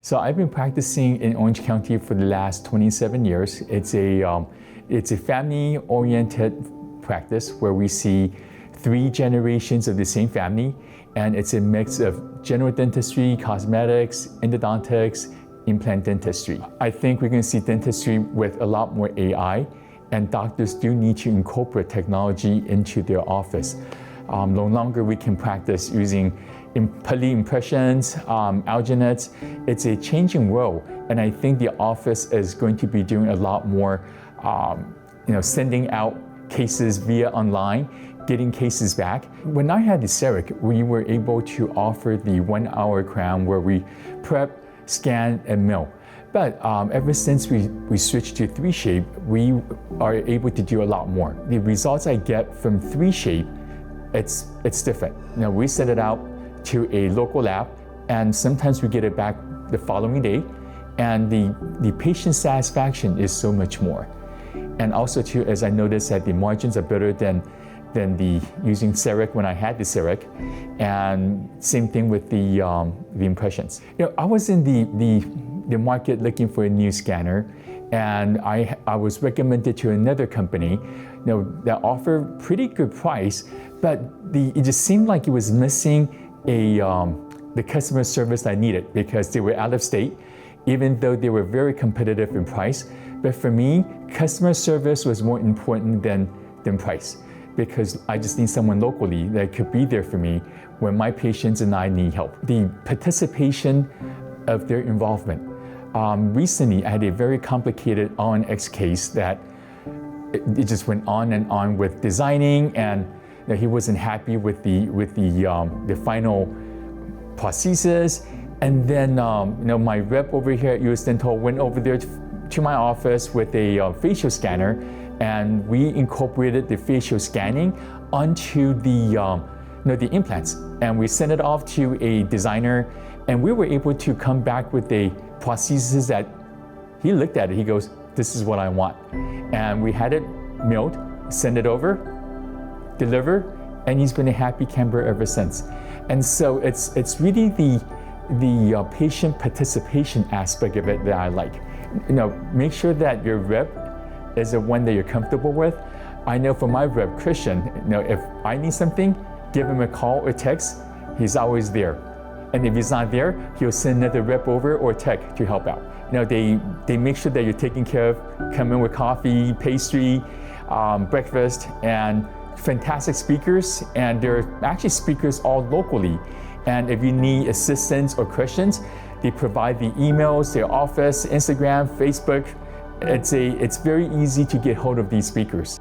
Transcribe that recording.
So I've been practicing in Orange County for the last 27 years. It's a family-oriented practice where we see 3 generations of the same family, and it's a mix of general dentistry, cosmetics, endodontics, implant dentistry. I think we're going to see dentistry with a lot more AI, and doctors do need to incorporate technology into their office. No longer we can practice using poly impressions, alginate. It's a changing world, and I think the office is going to be doing a lot more, sending out cases via online, getting cases back. When I had the CEREC, we were able to offer the 1-hour crown where we prep, scan, and mill. But ever since we switched to 3-shape, we are able to do a lot more. The results I get from 3-shape, it's different. We send it out to a local lab, and sometimes we get it back the following day, and the patient satisfaction is so much more. And also too, as I noticed that the margins are better than the using CEREC when I had the CEREC, and same thing with the impressions. I was in the market looking for a new scanner, and I was recommended to another company, that offered pretty good price, but it just seemed like it was missing the customer service I needed, because they were out of state, even though they were very competitive in price. But for me, customer service was more important than price, because I just need someone locally that could be there for me when my patients and I need help. The participation of their involvement. Recently, I had a very complicated RNX case that it just went on and on with designing, and he wasn't happy with the final prosthesis. And then my rep over here at US Dental went over there to my office with a facial scanner, and we incorporated the facial scanning onto the implants, and we sent it off to a designer, and we were able to come back with a prosthesis that he looked at it. He goes, "This is what I want," and we had it milled, sent it over, delivered, and he's been a happy camper ever since. And so it's really the patient participation aspect of it that I like. Make sure that your rep is the one that you're comfortable with. I know for my rep, Christian, if I need something, give him a call or text, he's always there. And if he's not there, he'll send another rep over or tech to help out. They make sure that you're taken care of, come in with coffee, pastry, breakfast, and fantastic speakers. And there are actually speakers all locally. And if you need assistance or questions, they provide the emails, their office, Instagram, Facebook. It's very easy to get hold of these speakers.